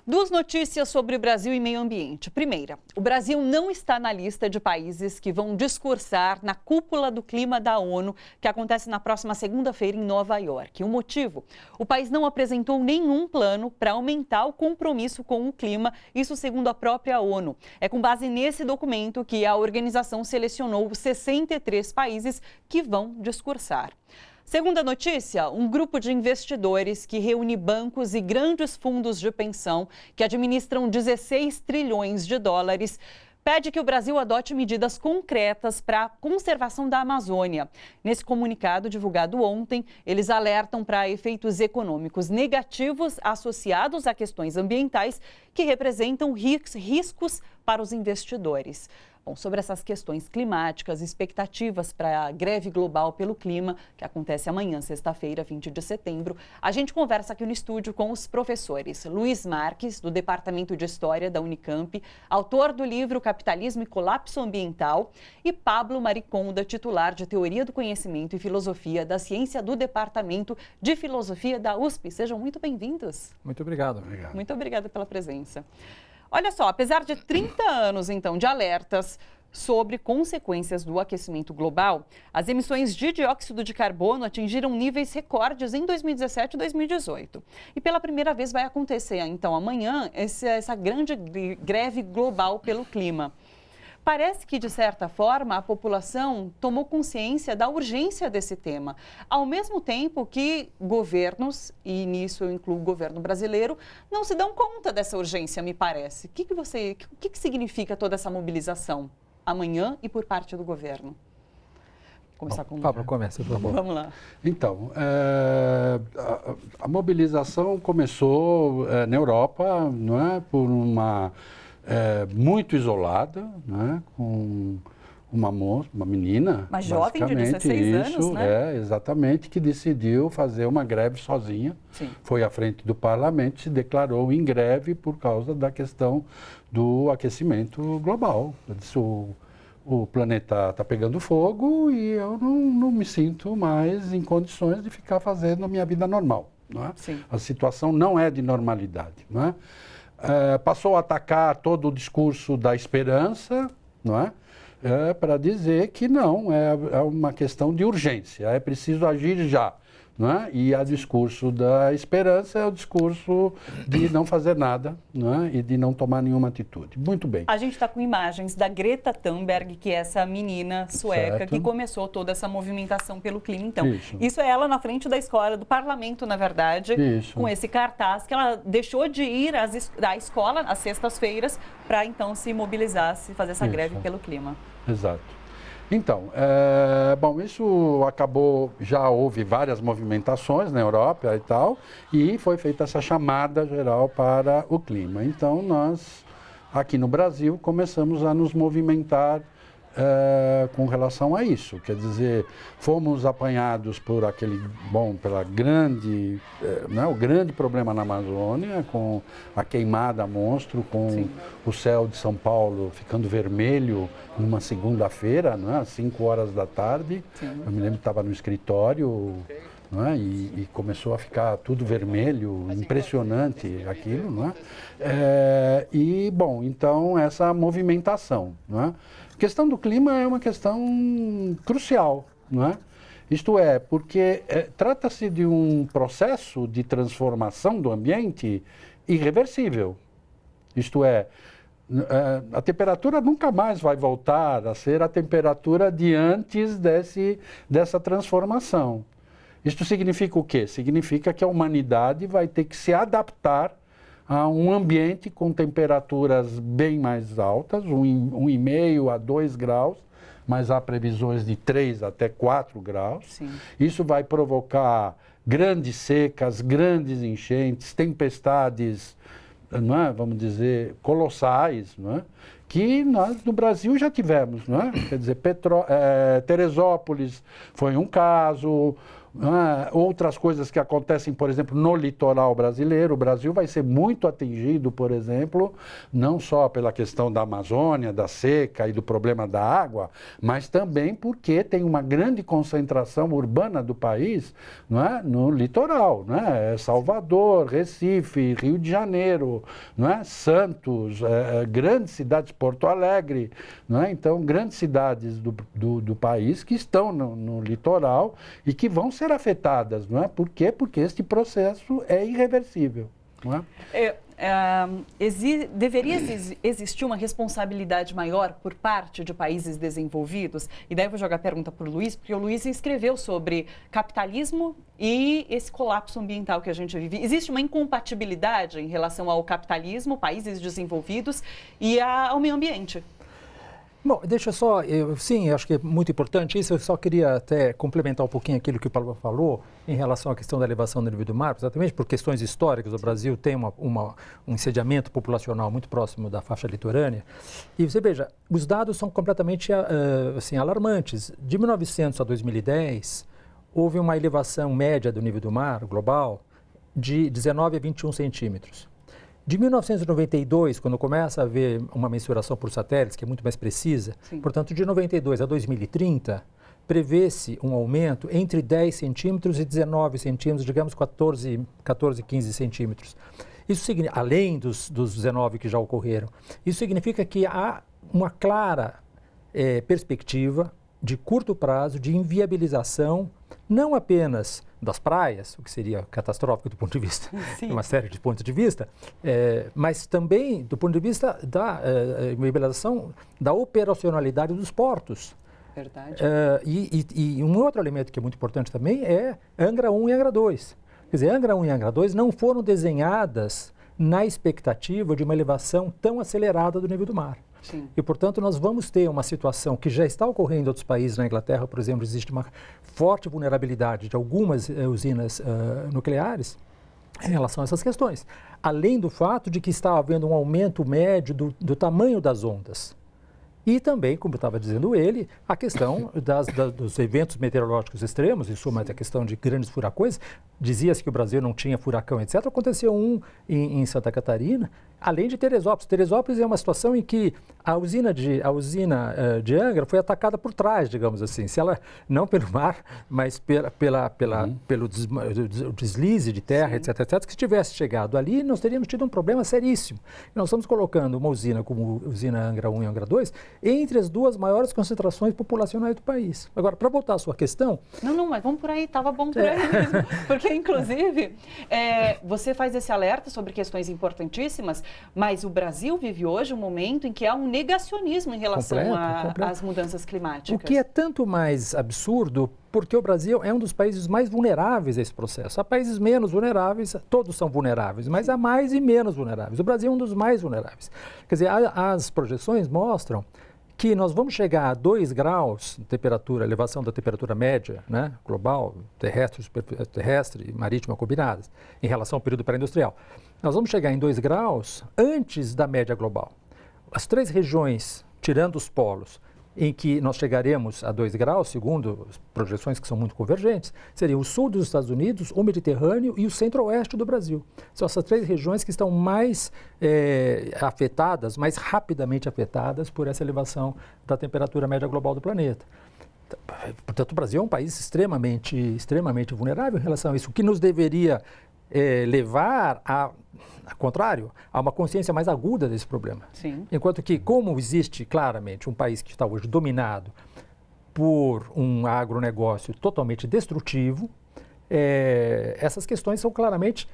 Duas notícias sobre o Brasil e meio ambiente. Primeira, o Brasil não está na lista de países que vão discursar na Cúpula do Clima da ONU, que acontece na próxima segunda-feira em Nova York. O motivo? O país não apresentou nenhum plano para aumentar o compromisso com o clima, isso segundo a própria ONU. É com base nesse documento que a organização selecionou 63 países que vão discursar. Segunda notícia, um grupo de investidores que reúne bancos e grandes fundos de pensão que administram 16 trilhões de dólares, pede que o Brasil adote medidas concretas para a conservação da Amazônia. Nesse comunicado divulgado ontem, eles alertam para efeitos econômicos negativos associados a questões ambientais que representam riscos para os investidores. Bom, sobre essas questões climáticas, expectativas para a greve global pelo clima, que acontece amanhã, sexta-feira, 20 de setembro, a gente conversa aqui no estúdio com os professores Luiz Marques, do Departamento de História da Unicamp, autor do livro Capitalismo e Colapso Ambiental, e Pablo Mariconda, titular de Teoria do Conhecimento e Filosofia da Ciência do Departamento de Filosofia da USP. Sejam muito bem-vindos. Muito obrigado. Muito obrigada pela presença. Olha só, apesar de 30 anos, então, de alertas sobre consequências do aquecimento global, as emissões de dióxido de carbono atingiram níveis recordes em 2017 e 2018. E pela primeira vez vai acontecer, então, amanhã, essa grande greve global pelo clima. Parece que, de certa forma, a população tomou consciência da urgência desse tema, ao mesmo tempo que governos, e nisso eu incluo o governo brasileiro, não se dão conta dessa urgência, me parece. O que significa toda essa mobilização amanhã e por parte do governo? Começar com Pablo, começa, por favor. Vamos lá. Então, a mobilização começou na Europa, não é, por uma... muito isolada, né, com uma menina, uma jovem de 16 anos, né? Exatamente, que decidiu fazer uma greve sozinha. Sim. Foi à frente do parlamento e se declarou em greve por causa da questão do aquecimento global. Ela disse, o planeta está pegando fogo e eu não me sinto mais em condições de ficar fazendo a minha vida normal. Não é? Sim. A situação não é de normalidade, não é? Passou a atacar todo o discurso da esperança, não é? Para dizer que não, é uma questão de urgência, é preciso agir já. Não é? E o discurso da esperança é o discurso de não fazer nada, não é? E de não tomar nenhuma atitude. Muito bem. A gente está com imagens da Greta Thunberg, que é essa menina sueca que começou toda essa movimentação pelo clima. Então, isso é ela na frente da escola, do parlamento, na verdade, com esse cartaz que ela deixou de ir à escola às sextas-feiras para então se mobilizar, se fazer essa greve pelo clima. Exato. Então, bom, isso acabou, já houve várias movimentações na Europa e tal, e foi feita essa chamada geral para o clima. Então, nós, aqui no Brasil, começamos a nos movimentar com relação a isso. Quer dizer, fomos apanhados por pela grande, o grande problema na Amazônia, com a queimada monstro, com o céu de São Paulo ficando vermelho numa segunda-feira, às 5 horas da tarde. Eu me lembro que estava no escritório, e começou a ficar tudo vermelho, impressionante aquilo, bom, então essa movimentação, A questão do clima é uma questão crucial, Isto é, porque trata-se de um processo de transformação do ambiente irreversível. Isto é, a temperatura nunca mais vai voltar a ser a temperatura de antes dessa transformação. Isto significa o quê? Significa que a humanidade vai ter que se adaptar a um ambiente com temperaturas bem mais altas, 1,5 a 2 graus, mas há previsões de 3 até 4 graus. Sim. Isso vai provocar grandes secas, grandes enchentes, tempestades, vamos dizer, colossais, que nós no Brasil já tivemos. Quer dizer, Teresópolis foi um caso, outras coisas que acontecem, por exemplo, no litoral brasileiro. O Brasil vai ser muito atingido, por exemplo, não só pela questão da Amazônia, da seca e do problema da água, mas também porque tem uma grande concentração urbana do país, não é? No litoral, não é? Salvador, Recife, Rio de Janeiro, não é? Santos, grandes cidades, Porto Alegre, não é? Então, grandes cidades do país que estão no litoral e que vão ser afetadas, não é? Por quê? Porque este processo é irreversível, não é? Deveria existir uma responsabilidade maior por parte de países desenvolvidos? E daí eu vou jogar a pergunta para o Luiz, porque o Luiz escreveu sobre capitalismo e esse colapso ambiental que a gente vive. Existe uma incompatibilidade em relação ao capitalismo, países desenvolvidos, e ao meio ambiente? Bom, deixa só, sim, acho que é muito importante isso, eu só queria até complementar um pouquinho aquilo que o Paulo falou em relação à questão da elevação do nível do mar, exatamente por questões históricas, o Brasil tem um ensediamento populacional muito próximo da faixa litorânea, e você veja, os dados são completamente assim, alarmantes. De 1900 a 2010, houve uma elevação média do nível do mar global de 19 a 21 centímetros. De 1992, quando começa a haver uma mensuração por satélites, que é muito mais precisa, sim, portanto, de 92 a 2030, prevê-se um aumento entre 10 centímetros e 19 centímetros, digamos 14, 15 centímetros. Isso significa, além dos 19 que já ocorreram, isso significa que há uma clara perspectiva de curto prazo de inviabilização, não apenas das praias, o que seria catastrófico do ponto de vista, de uma série de pontos de vista, mas também do ponto de vista da inviabilização da operacionalidade dos portos. Verdade. E um outro elemento que é muito importante também é Angra 1 e Angra 2. Quer dizer, Angra 1 e Angra 2 não foram desenhadas na expectativa de uma elevação tão acelerada do nível do mar. Sim. E, portanto, nós vamos ter uma situação que já está ocorrendo em outros países. Na Inglaterra, por exemplo, existe uma forte vulnerabilidade de algumas usinas nucleares em relação a essas questões. Além do fato de que está havendo um aumento médio do tamanho das ondas. E também, como estava dizendo ele, a questão dos eventos meteorológicos extremos, em suma, a questão de grandes furacões. Dizia-se que o Brasil não tinha furacão, etc. Aconteceu um em Santa Catarina, além de Teresópolis. Teresópolis é uma situação em que a usina de Angra foi atacada por trás, digamos assim. Se ela, não pelo mar, mas pelo deslize de terra, etc., etc., que se tivesse chegado ali, nós teríamos tido um problema seríssimo. Nós estamos colocando uma usina como a usina Angra 1 e Angra 2 entre as duas maiores concentrações populacionais do país. Agora, para voltar à sua questão... Não, mas vamos por aí, estava bom por aí mesmo. Porque, inclusive, você faz esse alerta sobre questões importantíssimas, mas o Brasil vive hoje um momento em que há um negacionismo em relação às mudanças climáticas. O que é tanto mais absurdo, porque o Brasil é um dos países mais vulneráveis a esse processo. Há países menos vulneráveis, todos são vulneráveis, mas há mais e menos vulneráveis. O Brasil é um dos mais vulneráveis. Quer dizer, as projeções mostram que nós vamos chegar a 2 graus de temperatura, elevação da temperatura média, né, global, terrestre e marítima combinadas, em relação ao período pré-industrial. Nós vamos chegar em 2 graus antes da média global. As 3 regiões, tirando os polos, em que nós chegaremos a 2 graus, segundo as projeções que são muito convergentes, seriam o sul dos Estados Unidos, o Mediterrâneo e o centro-oeste do Brasil. São essas 3 regiões que estão mais afetadas, mais rapidamente afetadas por essa elevação da temperatura média global do planeta. Portanto, o Brasil é um país extremamente vulnerável em relação a isso, o que nos deveria levar ao contrário, a uma consciência mais aguda desse problema. Sim. Enquanto que, como existe claramente um país que está hoje dominado por um agronegócio totalmente destrutivo, essas questões são claramente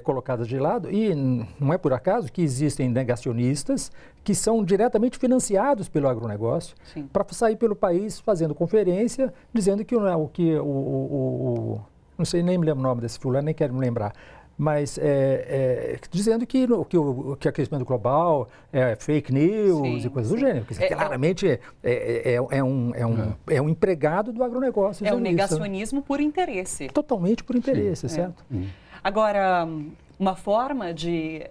colocadas de lado e não é por acaso que existem negacionistas que são diretamente financiados pelo agronegócio para sair pelo país fazendo conferência, dizendo que não sei, nem me lembro o nome desse fulano, nem quero me lembrar, mas dizendo que o aquecimento global é fake news e coisas do gênero. Claramente é um empregado do agronegócio. É um negacionismo por interesse. Totalmente por interesse, certo? Agora, uma forma de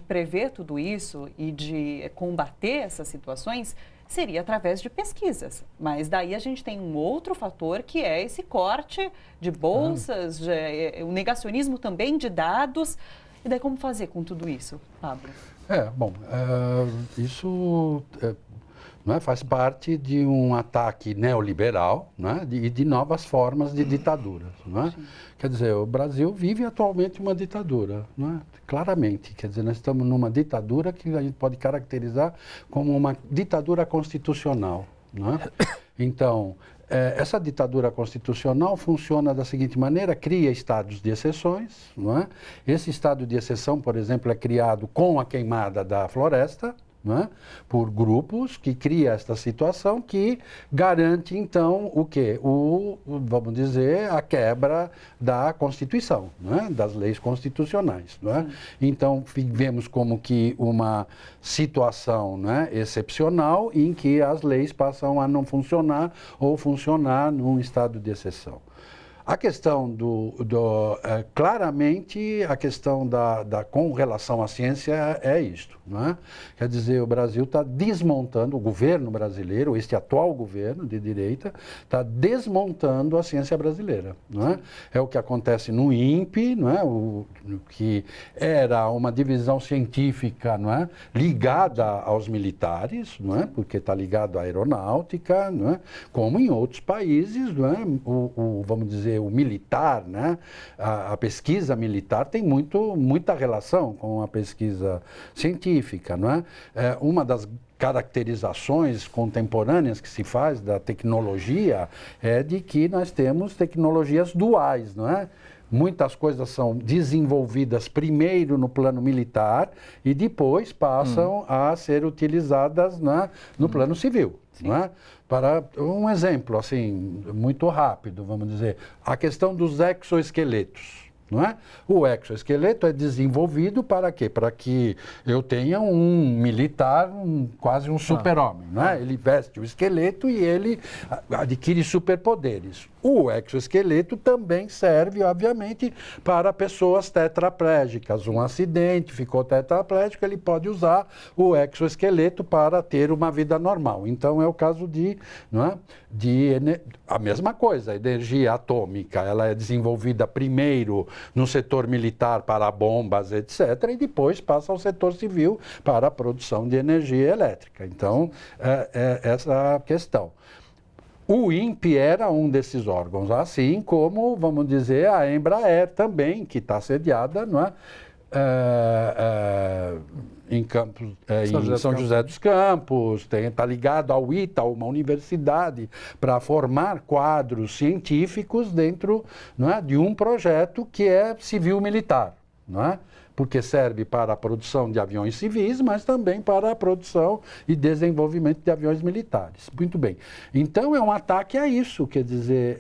prever tudo isso e de combater essas situações seria através de pesquisas. Mas daí a gente tem um outro fator que é esse corte de bolsas, o negacionismo também de dados. E daí como fazer com tudo isso, Pablo? Isso faz parte de um ataque neoliberal, e de novas formas de ditaduras. Quer dizer, o Brasil vive atualmente uma ditadura, claramente. Quer dizer, nós estamos numa ditadura que a gente pode caracterizar como uma ditadura constitucional. Então, essa ditadura constitucional funciona da seguinte maneira: cria estados de exceções. Esse estado de exceção, por exemplo, é criado com a queimada da floresta, por grupos, que cria esta situação que garante, então, o quê? Vamos dizer, a quebra da Constituição, das leis constitucionais. Então, vemos como que uma situação excepcional em que as leis passam a não funcionar ou funcionar num estado de exceção. A questão claramente, a questão com relação à ciência é isto. Quer dizer, o Brasil está desmontando, o governo brasileiro, este atual governo de direita, está desmontando a ciência brasileira. É o que acontece no INPE, que era uma divisão científica ligada aos militares, porque está ligado à aeronáutica, como em outros países, vamos dizer, o militar, a pesquisa militar tem muita relação com a pesquisa científica. Uma das caracterizações contemporâneas que se faz da tecnologia é de que nós temos tecnologias duais, Muitas coisas são desenvolvidas primeiro no plano militar e depois passam a ser utilizadas no plano civil. Para um exemplo, assim, muito rápido, vamos dizer, a questão dos exoesqueletos. O exoesqueleto é desenvolvido para quê? Para que eu tenha um militar, quase um super-homem. Ele veste o esqueleto e ele adquire superpoderes. O exoesqueleto também serve, obviamente, para pessoas tetraplégicas. Um acidente, ficou tetraplégico, ele pode usar o exoesqueleto para ter uma vida normal. Então, é o caso a mesma coisa, a energia atômica, ela é desenvolvida primeiro no setor militar para bombas, etc., e depois passa ao setor civil para a produção de energia elétrica. Então, essa a questão. O INPE era um desses órgãos, assim como, vamos dizer, a Embraer também, que está sediada, em São José dos Campos, está ligado ao ITA, uma universidade, para formar quadros científicos dentro de um projeto que é civil-militar, porque serve para a produção de aviões civis, mas também para a produção e desenvolvimento de aviões militares. Muito bem. Então, é um ataque a isso, quer dizer,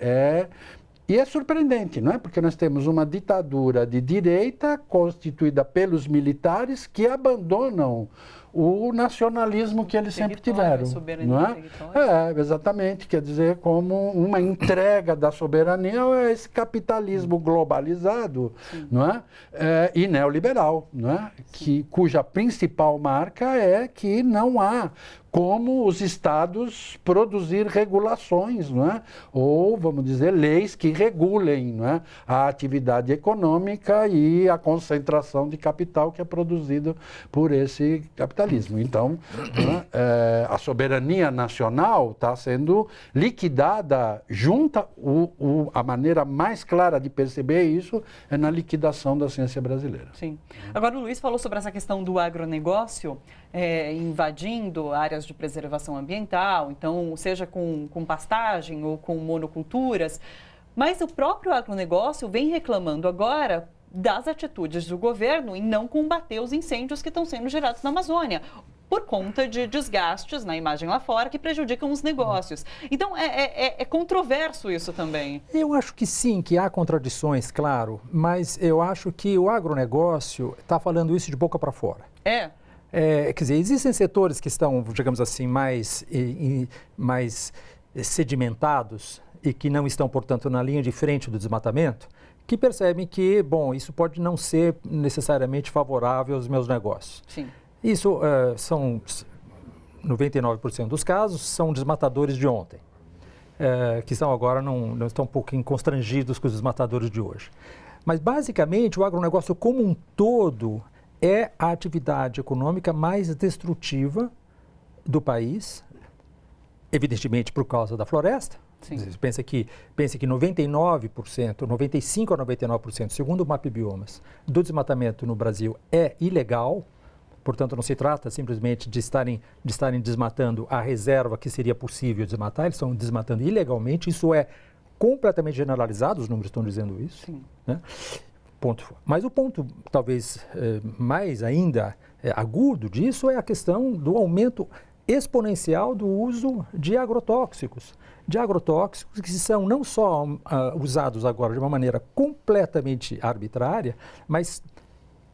E é surpreendente, porque nós temos uma ditadura de direita constituída pelos militares que abandonam o nacionalismo que eles sempre tiveram. Exatamente, quer dizer, como uma entrega da soberania a esse capitalismo globalizado, e neoliberal, cuja principal marca é que não há como os estados produzir regulações, ou, vamos dizer, leis que regulem a atividade econômica e a concentração de capital que é produzido por esse capitalismo. Então, a soberania nacional está sendo liquidada junta, a maneira mais clara de perceber isso é na liquidação da ciência brasileira. Sim. Agora, o Luiz falou sobre essa questão do agronegócio, invadindo áreas de preservação ambiental, então, seja com pastagem ou com monoculturas, mas o próprio agronegócio vem reclamando agora das atitudes do governo em não combater os incêndios que estão sendo gerados na Amazônia, por conta de desgastes na imagem lá fora que prejudicam os negócios. Então, é controverso isso também. Eu acho que sim, que há contradições, claro, mas eu acho que o agronegócio está falando isso de boca para fora. Quer dizer, existem setores que estão, digamos assim, mais sedimentados e que não estão, portanto, na linha de frente do desmatamento, que percebem que, bom, isso pode não ser necessariamente favorável aos meus negócios. Sim. Isso são 99% dos casos, são desmatadores de ontem, que estão agora não estão um pouquinho constrangidos com os desmatadores de hoje. Mas, basicamente, o agronegócio como um todo é a atividade econômica mais destrutiva do país, evidentemente por causa da floresta. Sim. Pense que 99%, 95% a 99%, segundo o MapBiomas, do desmatamento no Brasil é ilegal. Portanto, não se trata simplesmente de estarem desmatando a reserva que seria possível desmatar, eles estão desmatando ilegalmente. Isso é completamente generalizado, os números estão dizendo isso. Sim. Né? Ponto. Mas o ponto, talvez mais ainda agudo disso é a questão do aumento exponencial do uso de agrotóxicos. De agrotóxicos que são não só usados agora de uma maneira completamente arbitrária, mas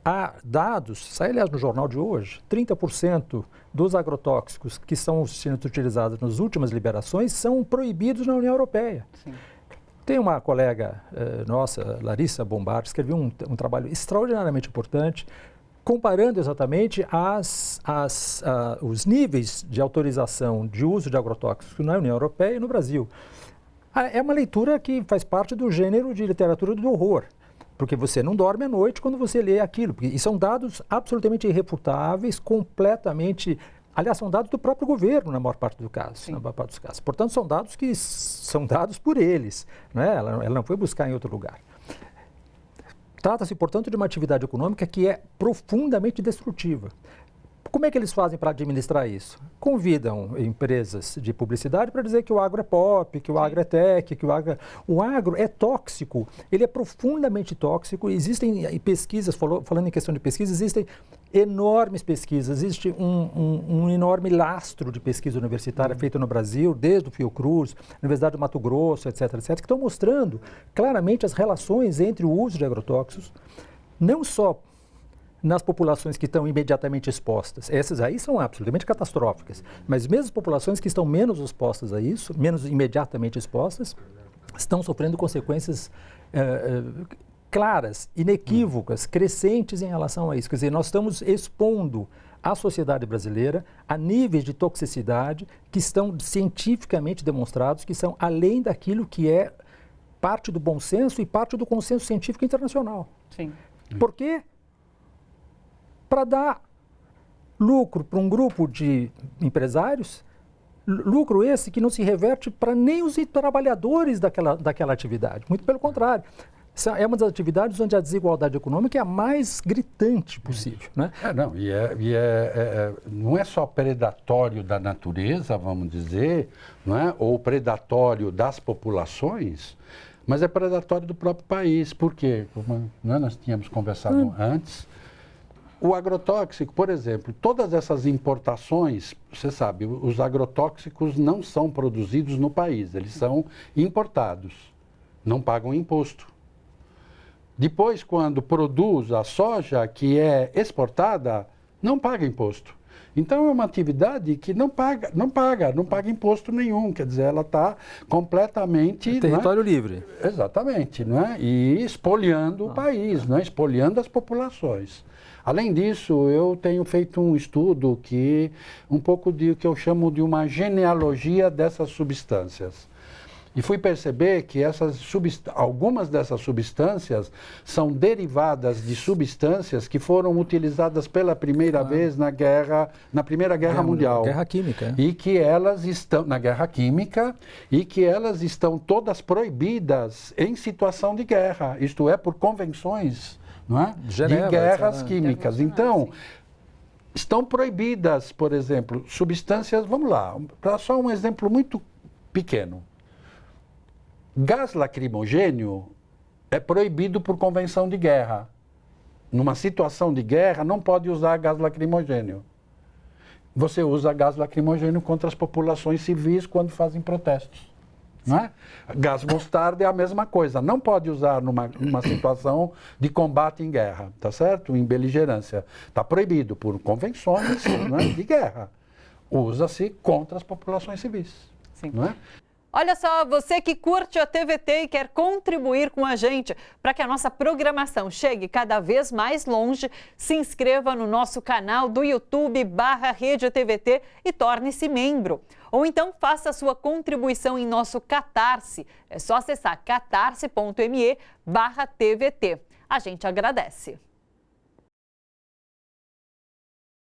há dados, sai aliás no jornal de hoje, 30% dos agrotóxicos que estão sendo utilizados nas últimas liberações são proibidos na União Europeia. Sim. Tem uma colega nossa, Larissa Bombardi, escreveu um trabalho extraordinariamente importante, comparando exatamente os níveis de autorização de uso de agrotóxicos na União Europeia e no Brasil. É uma leitura que faz parte do gênero de literatura do horror, porque você não dorme à noite quando você lê aquilo, e são dados absolutamente irrefutáveis, completamente... Aliás, são dados do próprio governo na maior parte dos casos. Portanto, são dados que são dados por eles, né? Ela não foi buscar em outro lugar. Trata-se, portanto, de uma atividade econômica que é profundamente destrutiva. Como é que eles fazem para administrar isso? Convidam empresas de publicidade para dizer que o agro é pop, que o agro é tech, que o agro é tóxico, ele é profundamente tóxico. Existem pesquisas, falando em questão de pesquisa, existem enormes pesquisas, existe um enorme lastro de pesquisa universitária feita no Brasil, desde o Fiocruz, Universidade do Mato Grosso, etc., que estão mostrando claramente as relações entre o uso de agrotóxicos, não só nas populações que estão imediatamente expostas. Essas aí são absolutamente catastróficas. Mas mesmo as populações que estão menos expostas a isso, menos imediatamente expostas, estão sofrendo consequências claras, inequívocas, crescentes em relação a isso. Quer dizer, nós estamos expondo a sociedade brasileira a níveis de toxicidade que estão cientificamente demonstrados, que são além daquilo que é parte do bom senso e parte do consenso científico internacional. Sim. Por quê? Para dar lucro para um grupo de empresários, lucro esse que não se reverte para nem os trabalhadores daquela atividade. Muito pelo contrário. É uma das atividades onde a desigualdade econômica é a mais gritante possível. Né? Não é só predatório da natureza, vamos dizer, não é? Ou predatório das populações, mas é predatório do próprio país. Por quê? Como nós tínhamos conversado antes, o agrotóxico, por exemplo, todas essas importações, você sabe, os agrotóxicos não são produzidos no país, eles são importados, não pagam imposto. Depois, quando produz a soja que é exportada, não paga imposto. Então, é uma atividade que não paga imposto nenhum, quer dizer, ela está completamente... Território livre. Exatamente, não é? E espoliando o país, não é? Espoliando as populações. Além disso, eu tenho feito um estudo um pouco de o que eu chamo de uma genealogia dessas substâncias. E fui perceber que algumas dessas substâncias são derivadas de substâncias que foram utilizadas pela primeira vez na Primeira Guerra Mundial. Guerra Química. E que elas estão na Guerra Química e que elas estão todas proibidas em situação de guerra, isto é, por convenções, não é? Genebra, de guerras químicas. Então, estão proibidas, por exemplo, substâncias, vamos lá, para só um exemplo muito pequeno. Gás lacrimogênio é proibido por convenção de guerra. Numa situação de guerra, não pode usar gás lacrimogênio. Você usa gás lacrimogênio contra as populações civis quando fazem protestos. Não é? Gás mostarda é a mesma coisa. Não pode usar numa situação de combate em guerra, tá certo? Em beligerância. Está proibido por convenções, não é? De guerra. Usa-se contra as populações civis. Sim. Não é? Olha só, você que curte a TVT e quer contribuir com a gente para que a nossa programação chegue cada vez mais longe, se inscreva no nosso canal do YouTube /Rede TVT e torne-se membro. Ou então faça sua contribuição em nosso Catarse. É só acessar catarse.me/TVT. A gente agradece.